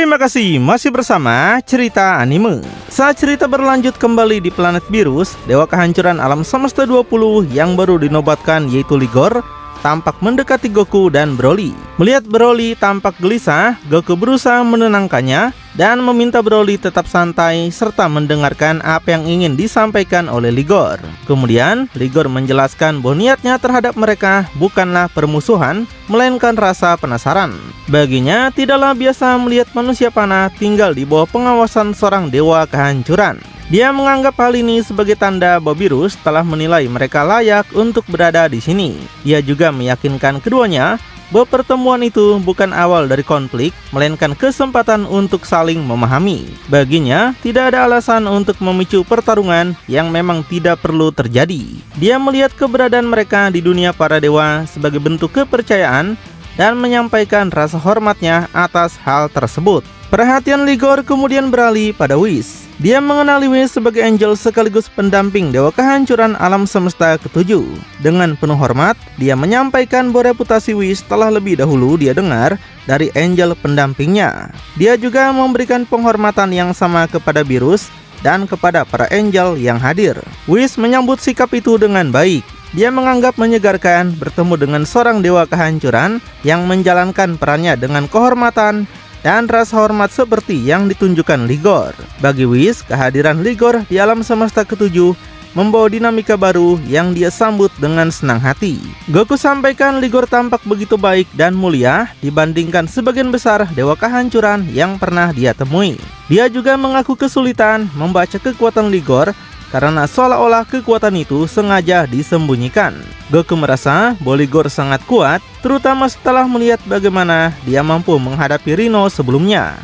Terima kasih masih bersama Cerita Anime. Saat cerita berlanjut kembali di planet Virus, dewa kehancuran alam semesta 20 yang baru dinobatkan yaitu Ligor tampak mendekati Goku dan Broly. Melihat Broly tampak gelisah, Goku berusaha menenangkannya dan meminta Broly tetap santai serta mendengarkan apa yang ingin disampaikan oleh Ligor. Kemudian, Ligor menjelaskan bahwa niatnya terhadap mereka bukanlah permusuhan, melainkan rasa penasaran. Baginya, tidaklah biasa melihat manusia panah tinggal di bawah pengawasan seorang dewa kehancuran. Dia menganggap hal ini sebagai tanda bahwa Virus telah menilai mereka layak untuk berada di sini. Dia juga meyakinkan keduanya bahwa pertemuan itu bukan awal dari konflik, melainkan kesempatan untuk saling memahami. Baginya, tidak ada alasan untuk memicu pertarungan yang memang tidak perlu terjadi. Dia melihat keberadaan mereka di dunia para dewa sebagai bentuk kepercayaan dan menyampaikan rasa hormatnya atas hal tersebut. Perhatian Ligor kemudian beralih pada Whis. Dia mengenali Whis sebagai angel sekaligus pendamping dewa kehancuran alam semesta ketujuh. Dengan penuh hormat, dia menyampaikan bahwa reputasi Whis telah lebih dahulu dia dengar dari angel pendampingnya. Dia juga memberikan penghormatan yang sama kepada Virus dan kepada para angel yang hadir. Whis menyambut sikap itu dengan baik. Dia menganggap menyegarkan bertemu dengan seorang dewa kehancuran yang menjalankan perannya dengan kehormatan dan rasa hormat seperti yang ditunjukkan Ligor. Bagi Whis, kehadiran Ligor di alam semesta ketujuh membawa dinamika baru yang dia sambut dengan senang hati. Goku sampaikan Ligor tampak begitu baik dan mulia dibandingkan sebagian besar dewa kehancuran yang pernah dia temui. Dia juga mengaku kesulitan membaca kekuatan Ligor karena seolah-olah kekuatan itu sengaja disembunyikan. Goku merasa Ligor sangat kuat, terutama setelah melihat bagaimana dia mampu menghadapi Rhino sebelumnya.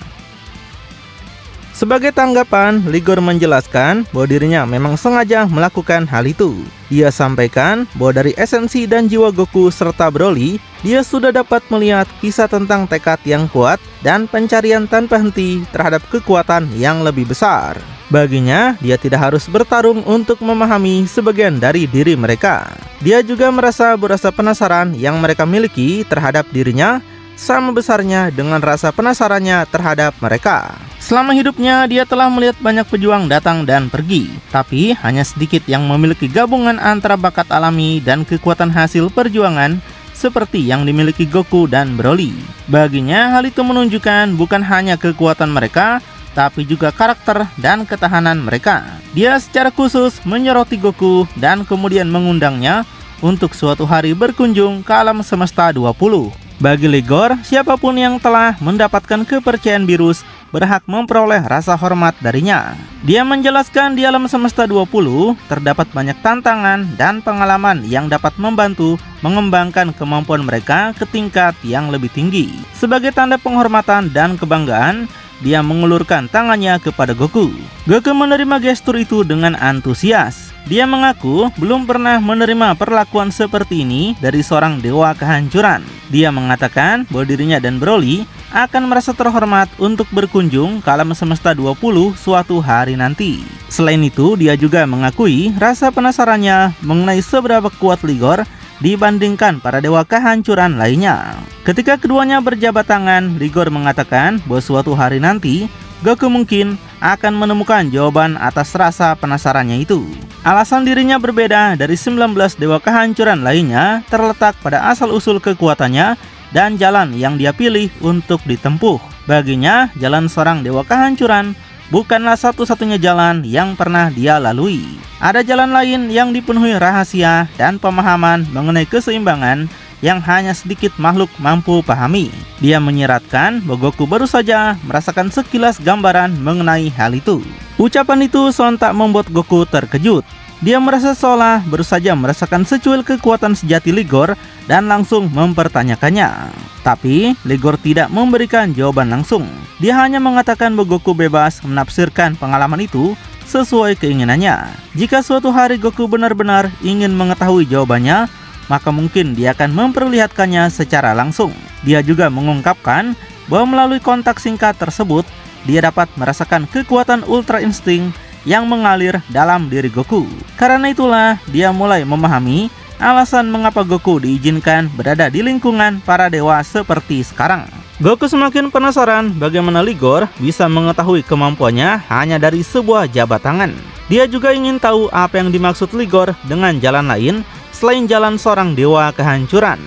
Sebagai tanggapan, Ligor menjelaskan bahwa dirinya memang sengaja melakukan hal itu. Dia sampaikan bahwa dari esensi dan jiwa Goku serta Broly, dia sudah dapat melihat kisah tentang tekad yang kuat dan pencarian tanpa henti terhadap kekuatan yang lebih besar. Baginya, dia tidak harus bertarung untuk memahami sebagian dari diri mereka. Dia juga merasa berasa penasaran yang mereka miliki terhadap dirinya sama besarnya dengan rasa penasarannya terhadap mereka. Selama hidupnya, dia telah melihat banyak pejuang datang dan pergi, tapi hanya sedikit yang memiliki gabungan antara bakat alami dan kekuatan hasil perjuangan seperti yang dimiliki Goku dan Broly. Baginya, hal itu menunjukkan bukan hanya kekuatan mereka, tapi juga karakter dan ketahanan mereka. Dia secara khusus menyoroti Goku dan kemudian mengundangnya untuk suatu hari berkunjung ke alam semesta 20. Bagi Ligor, siapapun yang telah mendapatkan kepercayaan Virus berhak memperoleh rasa hormat darinya. Dia menjelaskan di alam semesta 20 terdapat banyak tantangan dan pengalaman yang dapat membantu mengembangkan kemampuan mereka ke tingkat yang lebih tinggi. Sebagai tanda penghormatan dan kebanggaan, dia mengulurkan tangannya kepada Goku. Goku menerima gestur itu dengan antusias. Dia mengaku belum pernah menerima perlakuan seperti ini dari seorang dewa kehancuran. Dia mengatakan bahwa dirinya dan Broly akan merasa terhormat untuk berkunjung ke alam semesta 20 suatu hari nanti. Selain itu, dia juga mengakui rasa penasarannya mengenai seberapa kuat Ligor dibandingkan para dewa kehancuran lainnya. Ketika keduanya berjabat tangan, Ligor mengatakan bahwa suatu hari nanti Goku mungkin akan menemukan jawaban atas rasa penasarannya itu. Alasan dirinya berbeda dari 19 dewa kehancuran lainnya terletak pada asal-usul kekuatannya dan jalan yang dia pilih untuk ditempuh. Baginya, jalan seorang dewa kehancuran bukanlah satu-satunya jalan yang pernah dia lalui. Ada jalan lain yang dipenuhi rahasia dan pemahaman mengenai keseimbangan yang hanya sedikit makhluk mampu pahami. Dia menyiratkan bahwa Goku baru saja merasakan sekilas gambaran mengenai hal itu. Ucapan itu sontak membuat Goku terkejut. Dia merasa seolah baru saja merasakan secuil kekuatan sejati Ligor dan langsung mempertanyakannya. Tapi Ligor tidak memberikan jawaban langsung. Dia hanya mengatakan bahwa Goku bebas menafsirkan pengalaman itu sesuai keinginannya. Jika suatu hari Goku benar-benar ingin mengetahui jawabannya, maka mungkin dia akan memperlihatkannya secara langsung. Dia juga mengungkapkan bahwa melalui kontak singkat tersebut, dia dapat merasakan kekuatan ultra insting yang mengalir dalam diri Goku. Karena itulah dia mulai memahami alasan mengapa Goku diizinkan berada di lingkungan para dewa seperti sekarang. Goku semakin penasaran bagaimana Ligor bisa mengetahui kemampuannya hanya dari sebuah jabat tangan. Dia juga ingin tahu apa yang dimaksud Ligor dengan jalan lain selain jalan seorang dewa kehancuran.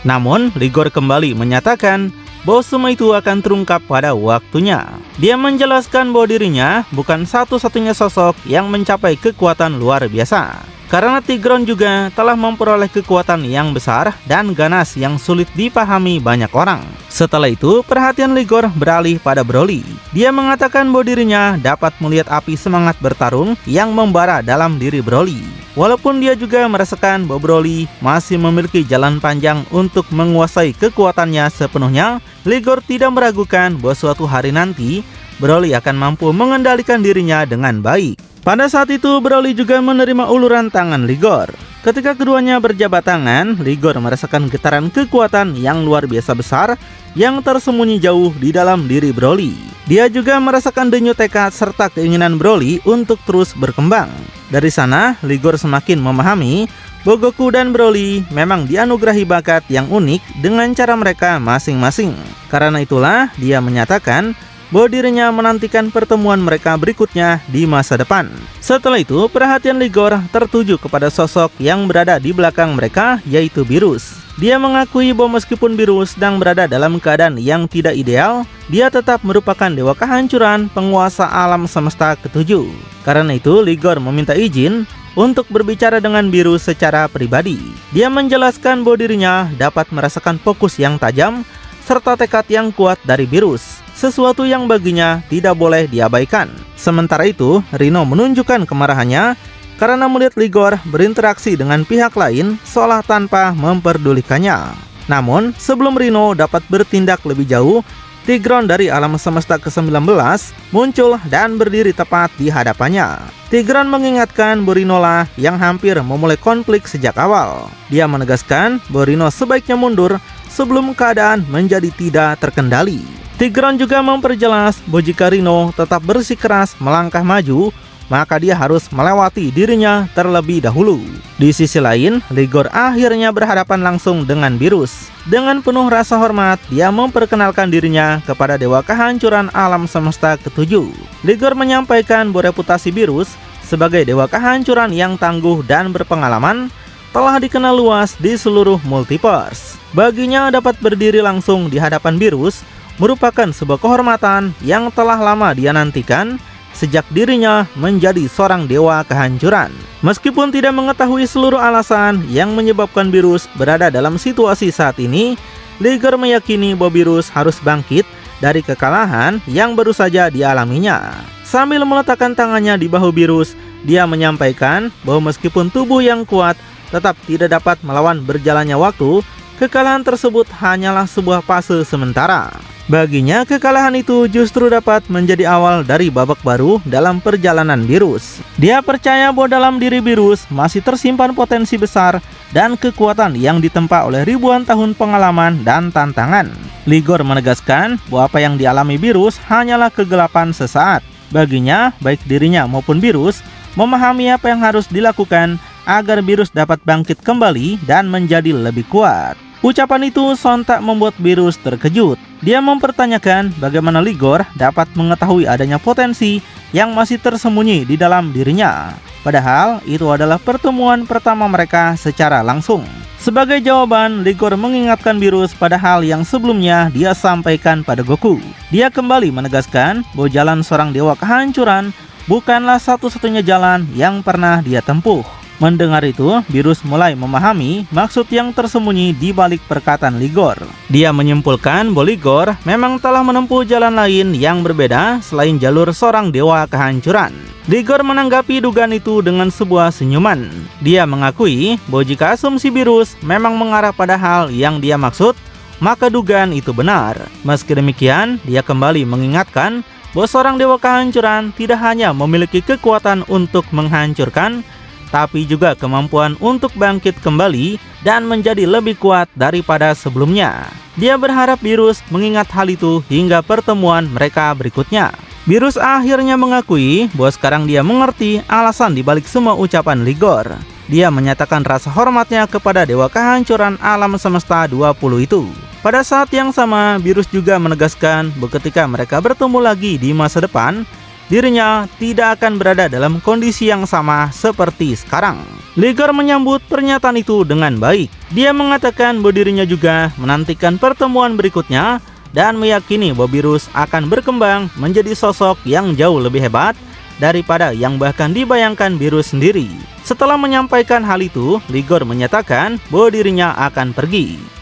Namun, Ligor kembali menyatakan bahwa semua itu akan terungkap pada waktunya. Dia menjelaskan bahwa dirinya bukan satu-satunya sosok yang mencapai kekuatan luar biasa. Karena Tigron juga telah memperoleh kekuatan yang besar dan ganas yang sulit dipahami banyak orang. Setelah itu, perhatian Ligor beralih pada Broly. Dia mengatakan bahwa dirinya dapat melihat api semangat bertarung yang membara dalam diri Broly. Walaupun dia juga merasakan bahwa Broly masih memiliki jalan panjang untuk menguasai kekuatannya sepenuhnya, Ligor tidak meragukan bahwa suatu hari nanti Broly akan mampu mengendalikan dirinya dengan baik. Pada saat itu, Broly juga menerima uluran tangan Ligor. Ketika keduanya berjabat tangan, Ligor merasakan getaran kekuatan yang luar biasa besar yang tersembunyi jauh di dalam diri Broly. Dia juga merasakan denyut tekad serta keinginan Broly untuk terus berkembang. Dari sana, Ligor semakin memahami bahwa Goku dan Broly memang dianugerahi bakat yang unik dengan cara mereka masing-masing. Karena itulah, dia menyatakan bahwa dirinya menantikan pertemuan mereka berikutnya di masa depan. Setelah itu, perhatian Ligor tertuju kepada sosok yang berada di belakang mereka, yaitu Beerus. Dia mengakui bahwa meskipun Beerus sedang berada dalam keadaan yang tidak ideal, dia tetap merupakan dewa kehancuran penguasa alam semesta ketujuh. Karena itu, Ligor meminta izin untuk berbicara dengan Beerus secara pribadi. Dia menjelaskan bahwa dirinya dapat merasakan fokus yang tajam serta tekad yang kuat dari Beerus, sesuatu yang baginya tidak boleh diabaikan. Sementara itu, Rhino menunjukkan kemarahannya karena melihat Ligor berinteraksi dengan pihak lain seolah tanpa memperdulikannya. Namun, sebelum Rhino dapat bertindak lebih jauh, Tigron dari alam semesta ke-19 muncul dan berdiri tepat di hadapannya. Tigron mengingatkan bahwa Rhino lah yang hampir memulai konflik sejak awal. Dia menegaskan bahwa Rhino sebaiknya mundur sebelum keadaan menjadi tidak terkendali. Tigron juga memperjelas bahwa jika Rhino tetap bersikeras melangkah maju, maka dia harus melewati dirinya terlebih dahulu. Di sisi lain, Ligor akhirnya berhadapan langsung dengan Beerus. Dengan penuh rasa hormat, dia memperkenalkan dirinya kepada dewa kehancuran alam semesta ketujuh. Ligor menyampaikan bahwa reputasi Beerus sebagai dewa kehancuran yang tangguh dan berpengalaman telah dikenal luas di seluruh multiverse. Baginya dapat berdiri langsung di hadapan Beerus merupakan sebuah kehormatan yang telah lama dia nantikan sejak dirinya menjadi seorang dewa kehancuran. Meskipun tidak mengetahui seluruh alasan yang menyebabkan Beerus berada dalam situasi saat ini, Ligor meyakini bahwa Beerus harus bangkit dari kekalahan yang baru saja dialaminya. Sambil meletakkan tangannya di bahu Beerus, dia menyampaikan bahwa meskipun tubuh yang kuat tetap tidak dapat melawan berjalannya waktu, kekalahan tersebut hanyalah sebuah fase sementara. Baginya, kekalahan itu justru dapat menjadi awal dari babak baru dalam perjalanan Beerus. Dia percaya bahwa dalam diri Beerus masih tersimpan potensi besar dan kekuatan yang ditempa oleh ribuan tahun pengalaman dan tantangan. Ligor menegaskan bahwa apa yang dialami Beerus hanyalah kegelapan sesaat. Baginya, baik dirinya maupun Beerus memahami apa yang harus dilakukan agar Beerus dapat bangkit kembali dan menjadi lebih kuat. Ucapan itu sontak membuat Beerus terkejut. Dia mempertanyakan bagaimana Ligor dapat mengetahui adanya potensi yang masih tersembunyi di dalam dirinya. Padahal itu adalah pertemuan pertama mereka secara langsung. Sebagai jawaban, Ligor mengingatkan Beerus pada hal yang sebelumnya dia sampaikan pada Goku. Dia kembali menegaskan bahwa jalan seorang dewa kehancuran bukanlah satu-satunya jalan yang pernah dia tempuh. Mendengar itu, Beerus mulai memahami maksud yang tersembunyi di balik perkataan Ligor. Dia menyimpulkan bahwa Ligor memang telah menempuh jalan lain yang berbeda selain jalur seorang dewa kehancuran. Ligor menanggapi dugaan itu dengan sebuah senyuman. Dia mengakui bahwa jika asumsi Beerus memang mengarah pada hal yang dia maksud, maka dugaan itu benar. Meski demikian, dia kembali mengingatkan bahwa seorang dewa kehancuran tidak hanya memiliki kekuatan untuk menghancurkan, tapi juga kemampuan untuk bangkit kembali dan menjadi lebih kuat daripada sebelumnya. Dia berharap Beerus mengingat hal itu hingga pertemuan mereka berikutnya. Beerus akhirnya mengakui bahwa sekarang dia mengerti alasan dibalik semua ucapan Ligor. Dia menyatakan rasa hormatnya kepada dewa kehancuran alam semesta 20 itu. Pada saat yang sama, Virus juga menegaskan bahwa ketika mereka bertemu lagi di masa depan, dirinya tidak akan berada dalam kondisi yang sama seperti sekarang. Liger menyambut pernyataan itu dengan baik. Dia mengatakan bahwa dirinya juga menantikan pertemuan berikutnya dan meyakini bahwa Virus akan berkembang menjadi sosok yang jauh lebih hebat daripada yang bahkan dibayangkan Virus sendiri. Setelah menyampaikan hal itu, Liger menyatakan bahwa dirinya akan pergi.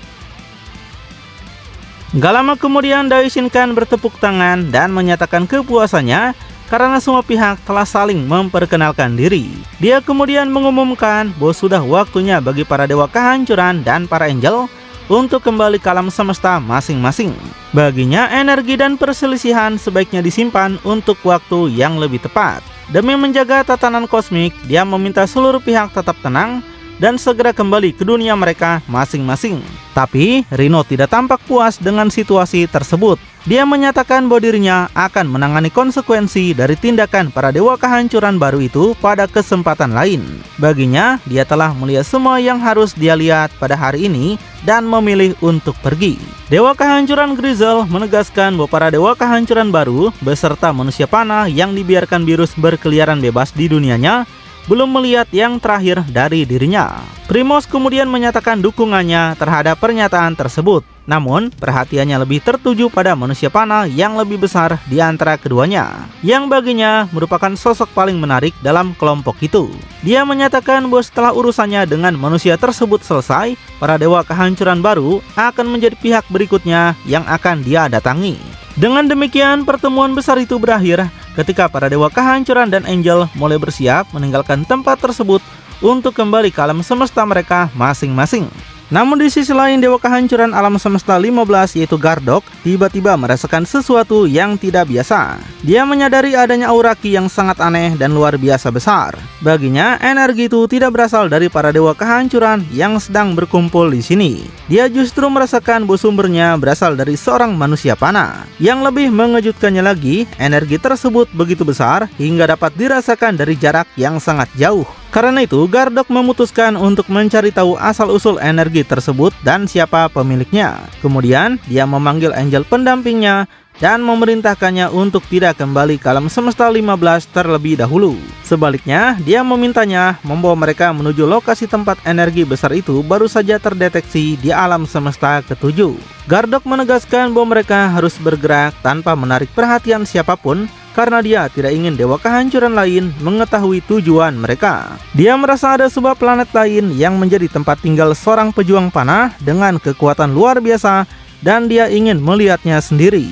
Gak lama kemudian Daishin Kan bertepuk tangan dan menyatakan kepuasannya karena semua pihak telah saling memperkenalkan diri. Dia kemudian mengumumkan bahwa sudah waktunya bagi para dewa kehancuran dan para angel untuk kembali ke alam semesta masing-masing. Baginya, energi dan perselisihan sebaiknya disimpan untuk waktu yang lebih tepat. Demi menjaga tatanan kosmik, dia meminta seluruh pihak tetap tenang dan segera kembali ke dunia mereka masing-masing. Tapi Rino tidak tampak puas dengan situasi tersebut. Dia menyatakan bahwa dirinya akan menangani konsekuensi dari tindakan para dewa kehancuran baru itu pada kesempatan lain. Baginya, dia telah melihat semua yang harus dia lihat pada hari ini dan memilih untuk pergi. Dewa kehancuran Grizel menegaskan bahwa para dewa kehancuran baru beserta manusia panah yang dibiarkan Virus berkeliaran bebas di dunianya belum melihat yang terakhir dari dirinya. Primos kemudian menyatakan dukungannya terhadap pernyataan tersebut. Namun, perhatiannya lebih tertuju pada manusia panah yang lebih besar di antara keduanya, yang baginya merupakan sosok paling menarik dalam kelompok itu. Dia menyatakan bahwa setelah urusannya dengan manusia tersebut selesai, para dewa kehancuran baru akan menjadi pihak berikutnya yang akan dia datangi. Dengan demikian, pertemuan besar itu berakhir ketika para dewa kehancuran dan angel mulai bersiap meninggalkan tempat tersebut untuk kembali ke alam semesta mereka masing-masing. Namun di sisi lain, dewa kehancuran alam semesta 15 yaitu Gardok tiba-tiba merasakan sesuatu yang tidak biasa. Dia menyadari adanya aura ki yang sangat aneh dan luar biasa besar. Baginya, energi itu tidak berasal dari para dewa kehancuran yang sedang berkumpul di sini. Dia justru merasakan bahwa sumbernya berasal dari seorang manusia panah. Yang lebih mengejutkannya lagi, energi tersebut begitu besar hingga dapat dirasakan dari jarak yang sangat jauh. Karena itu, Gardok memutuskan untuk mencari tahu asal-usul energi tersebut dan siapa pemiliknya. Kemudian, dia memanggil angel pendampingnya dan memerintahkannya untuk tidak kembali ke alam semesta 15 terlebih dahulu. Sebaliknya, dia memintanya membawa mereka menuju lokasi tempat energi besar itu baru saja terdeteksi di alam semesta ke-7. Gardok menegaskan bahwa mereka harus bergerak tanpa menarik perhatian siapapun, karena dia tidak ingin dewa kehancuran lain mengetahui tujuan mereka. Dia merasa ada sebuah planet lain yang menjadi tempat tinggal seorang pejuang panah dengan kekuatan luar biasa dan dia ingin melihatnya sendiri.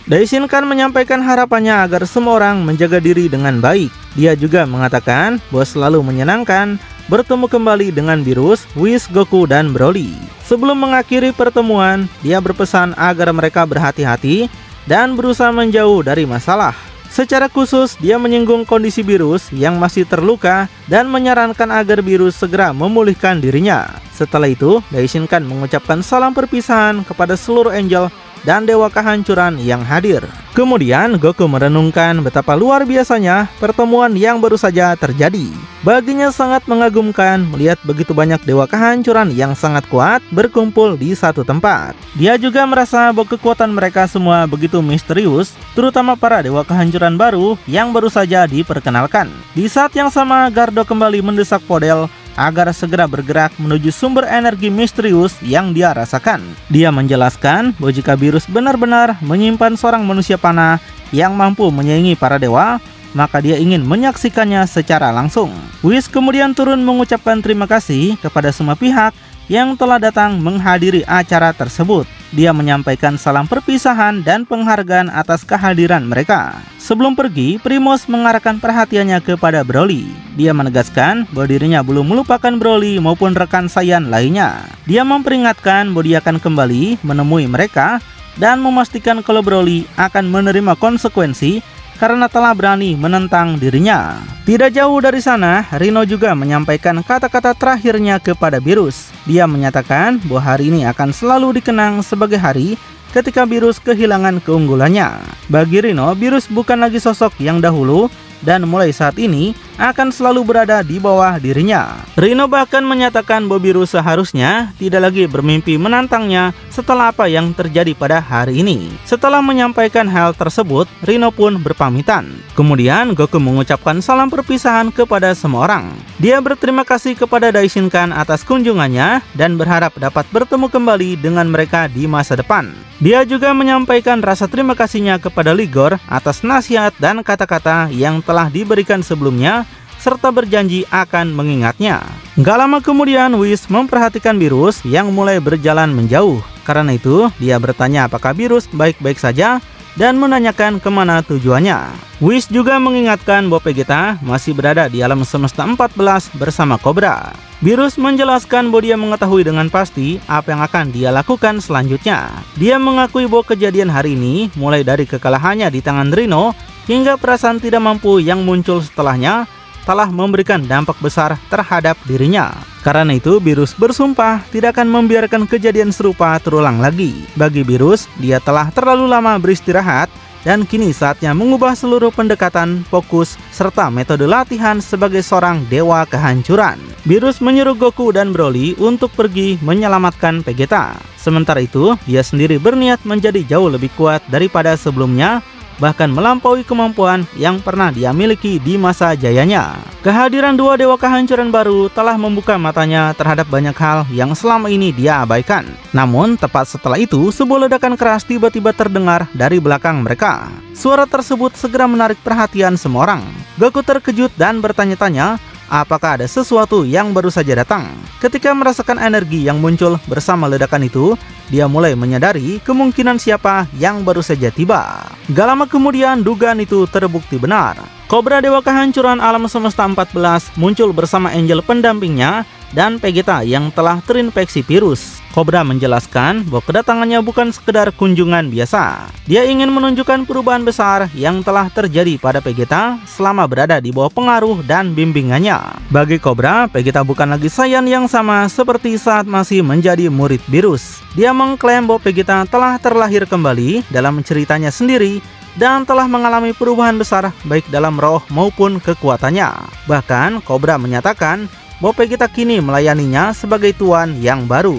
Daishin Kan menyampaikan harapannya agar semua orang menjaga diri dengan baik. Dia juga mengatakan bahwa selalu menyenangkan bertemu kembali dengan Virus, Whis, Goku, dan Broly. Sebelum mengakhiri pertemuan, dia berpesan agar mereka berhati-hati dan berusaha menjauh dari masalah. Secara khusus, dia menyinggung kondisi Virus yang masih terluka dan menyarankan agar Virus segera memulihkan dirinya. Setelah itu, Daishin Kan mengucapkan salam perpisahan kepada seluruh angel dan dewa kehancuran yang hadir. Kemudian Goku merenungkan betapa luar biasanya pertemuan yang baru saja terjadi. Baginya sangat mengagumkan melihat begitu banyak dewa kehancuran yang sangat kuat berkumpul di satu tempat. Dia juga merasa bahwa kekuatan mereka semua begitu misterius, terutama para dewa kehancuran baru yang baru saja diperkenalkan. Di saat yang sama, Gardo kembali mendesak Podel agar segera bergerak menuju sumber energi misterius yang dia rasakan. Dia menjelaskan bahwa jika Virus benar-benar menyimpan seorang manusia panah yang mampu menyaingi para dewa, maka dia ingin menyaksikannya secara langsung. Whis kemudian turun mengucapkan terima kasih kepada semua pihak yang telah datang menghadiri acara tersebut. Dia menyampaikan salam perpisahan dan penghargaan atas kehadiran mereka. Sebelum pergi, Primos mengarahkan perhatiannya kepada Broly. Dia menegaskan bahwa dirinya belum melupakan Broly maupun rekan Saiyan lainnya. Dia memperingatkan bahwa dia akan kembali menemui mereka dan memastikan kalau Broly akan menerima konsekuensi karena telah berani menentang dirinya. Tidak jauh dari sana, Rino juga menyampaikan kata-kata terakhirnya kepada Virus. Dia menyatakan bahwa hari ini akan selalu dikenang sebagai hari ketika Virus kehilangan keunggulannya. Bagi Rino, Virus bukan lagi sosok yang dahulu, dan mulai saat ini akan selalu berada di bawah dirinya. Rhino bahkan menyatakan bahwa Beerus seharusnya tidak lagi bermimpi menantangnya setelah apa yang terjadi pada hari ini. Setelah menyampaikan hal tersebut, Rhino pun berpamitan. Kemudian Goku mengucapkan salam perpisahan kepada semua orang. Dia berterima kasih kepada Daishinkan atas kunjungannya dan berharap dapat bertemu kembali dengan mereka di masa depan. Dia juga menyampaikan rasa terima kasihnya kepada Ligor atas nasihat dan kata-kata yang telah diberikan sebelumnya, serta berjanji akan mengingatnya. Gak lama kemudian Whis memperhatikan Beerus yang mulai berjalan menjauh. Karena itu, dia bertanya apakah Beerus baik-baik saja dan menanyakan kemana tujuannya. Whis juga mengingatkan bahwa Vegeta masih berada di alam semesta 14 bersama Cobra. Beerus menjelaskan bahwa dia mengetahui dengan pasti apa yang akan dia lakukan selanjutnya. Dia mengakui bahwa kejadian hari ini, mulai dari kekalahannya di tangan Rhino hingga perasaan tidak mampu yang muncul setelahnya, telah memberikan dampak besar terhadap dirinya. Karena itu, Beerus bersumpah tidak akan membiarkan kejadian serupa terulang lagi. Bagi Beerus, dia telah terlalu lama beristirahat dan kini saatnya mengubah seluruh pendekatan, fokus, serta metode latihan sebagai seorang dewa kehancuran. Beerus menyuruh Goku dan Broly untuk pergi menyelamatkan Vegeta. Sementara itu, dia sendiri berniat menjadi jauh lebih kuat daripada sebelumnya, bahkan melampaui kemampuan yang pernah dia miliki di masa jayanya. Kehadiran dua dewa kehancuran baru telah membuka matanya terhadap banyak hal yang selama ini dia abaikan. Namun, tepat setelah itu, sebuah ledakan keras tiba-tiba terdengar dari belakang mereka. Suara tersebut segera menarik perhatian semua orang. Goku terkejut dan bertanya-tanya, apakah ada sesuatu yang baru saja datang? Ketika merasakan energi yang muncul bersama ledakan itu, dia mulai menyadari kemungkinan siapa yang baru saja tiba. Gak lama kemudian, dugaan itu terbukti benar. Cobra Dewa Kehancuran Alam Semesta 14 muncul bersama Angel pendampingnya dan Vegeta yang telah terinfeksi virus. Cobra menjelaskan bahwa kedatangannya bukan sekedar kunjungan biasa. Dia ingin menunjukkan perubahan besar yang telah terjadi pada Vegeta selama berada di bawah pengaruh dan bimbingannya. Bagi Cobra, Vegeta bukan lagi Saiyan yang sama seperti saat masih menjadi murid Beerus. Dia mengklaim bahwa Vegeta telah terlahir kembali dalam ceritanya sendiri dan telah mengalami perubahan besar baik dalam roh maupun kekuatannya. Bahkan, Cobra menyatakan bahwa Vegeta kini melayaninya sebagai tuan yang baru.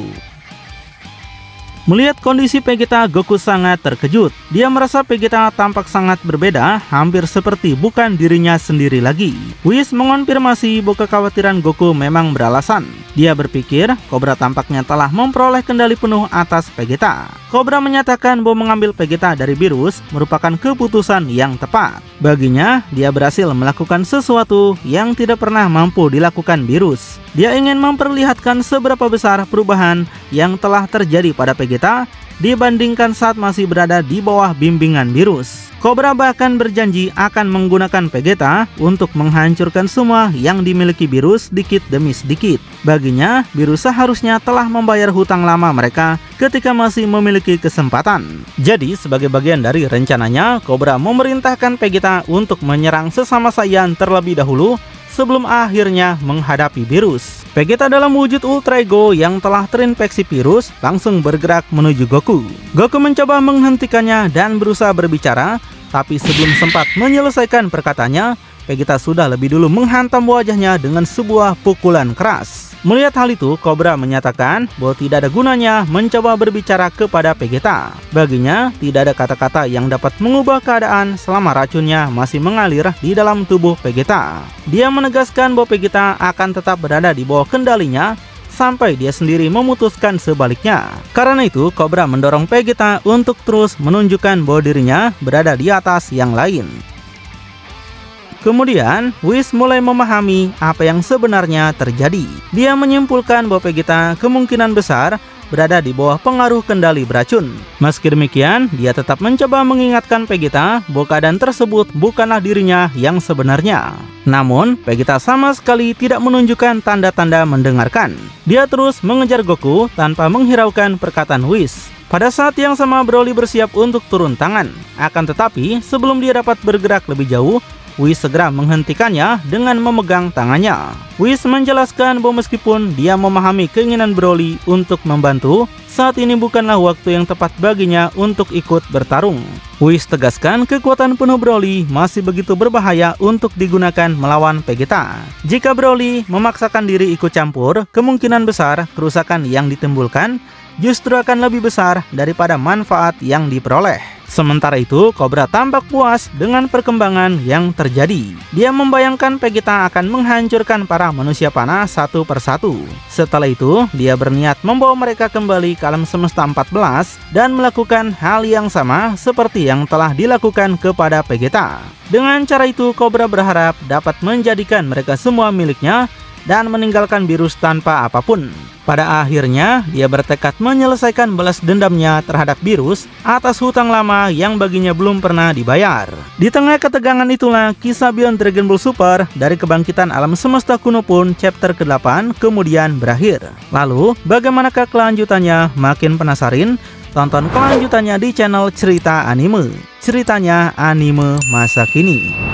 Melihat kondisi Vegeta, Goku sangat terkejut. Dia merasa Vegeta tampak sangat berbeda, hampir seperti bukan dirinya sendiri lagi. Whis mengonfirmasi bahwa kekhawatiran Goku memang beralasan. Dia berpikir Cobra tampaknya telah memperoleh kendali penuh atas Vegeta. Cobra menyatakan bahwa mengambil Vegeta dari Beerus merupakan keputusan yang tepat. Baginya, dia berhasil melakukan sesuatu yang tidak pernah mampu dilakukan Beerus. Dia ingin memperlihatkan seberapa besar perubahan yang telah terjadi pada Vegeta dibandingkan saat masih berada di bawah bimbingan Beerus. Cobra bahkan berjanji akan menggunakan Vegeta untuk menghancurkan semua yang dimiliki Beerus sedikit demi sedikit. Baginya, Beerus seharusnya telah membayar hutang lama mereka ketika masih memiliki kesempatan. Jadi, sebagai bagian dari rencananya, Cobra memerintahkan Vegeta untuk menyerang sesama Saiyan terlebih dahulu sebelum akhirnya menghadapi Beerus. Vegeta dalam wujud Ultra Ego yang telah terinfeksi virus langsung bergerak menuju Goku. Goku mencoba menghentikannya dan berusaha berbicara, tapi sebelum sempat menyelesaikan perkataannya, Vegeta sudah lebih dulu menghantam wajahnya dengan sebuah pukulan keras. Melihat hal itu, Cobra menyatakan bahwa tidak ada gunanya mencoba berbicara kepada Vegeta. Baginya, tidak ada kata-kata yang dapat mengubah keadaan selama racunnya masih mengalir di dalam tubuh Vegeta. Dia menegaskan bahwa Vegeta akan tetap berada di bawah kendalinya sampai dia sendiri memutuskan sebaliknya. Karena itu, Cobra mendorong Vegeta untuk terus menunjukkan bahwa dirinya berada di atas yang lain. Kemudian, Whis mulai memahami apa yang sebenarnya terjadi. Dia menyimpulkan bahwa Vegeta kemungkinan besar berada di bawah pengaruh kendali beracun. Meski demikian, dia tetap mencoba mengingatkan Vegeta bahwa keadaan tersebut bukanlah dirinya yang sebenarnya. Namun, Vegeta sama sekali tidak menunjukkan tanda-tanda mendengarkan. Dia terus mengejar Goku tanpa menghiraukan perkataan Whis. Pada saat yang sama, Broly bersiap untuk turun tangan. Akan tetapi, sebelum dia dapat bergerak lebih jauh, Whis segera menghentikannya dengan memegang tangannya. Whis menjelaskan bahwa meskipun dia memahami keinginan Broly untuk membantu, saat ini bukanlah waktu yang tepat baginya untuk ikut bertarung. Whis tegaskan kekuatan penuh Broly masih begitu berbahaya untuk digunakan melawan Vegeta. Jika Broly memaksakan diri ikut campur, kemungkinan besar kerusakan yang ditimbulkan justru akan lebih besar daripada manfaat yang diperoleh. Sementara itu, Cobra tampak puas dengan perkembangan yang terjadi. Dia membayangkan Vegeta akan menghancurkan para manusia panah satu persatu. Setelah itu, dia berniat membawa mereka kembali ke alam semesta 14 dan melakukan hal yang sama seperti yang telah dilakukan kepada Vegeta. Dengan cara itu, Cobra berharap dapat menjadikan mereka semua miliknya dan meninggalkan Beerus tanpa apapun. Pada akhirnya, dia bertekad menyelesaikan balas dendamnya terhadap Beerus atas hutang lama yang baginya belum pernah dibayar. Di tengah ketegangan itulah, kisah Beyond Dragon Ball Super dari kebangkitan alam semesta kuno pun chapter ke-8 kemudian berakhir. Lalu, bagaimanakah kelanjutannya? Makin penasaran? Tonton kelanjutannya di channel Cerita Anime. Ceritanya anime masa kini.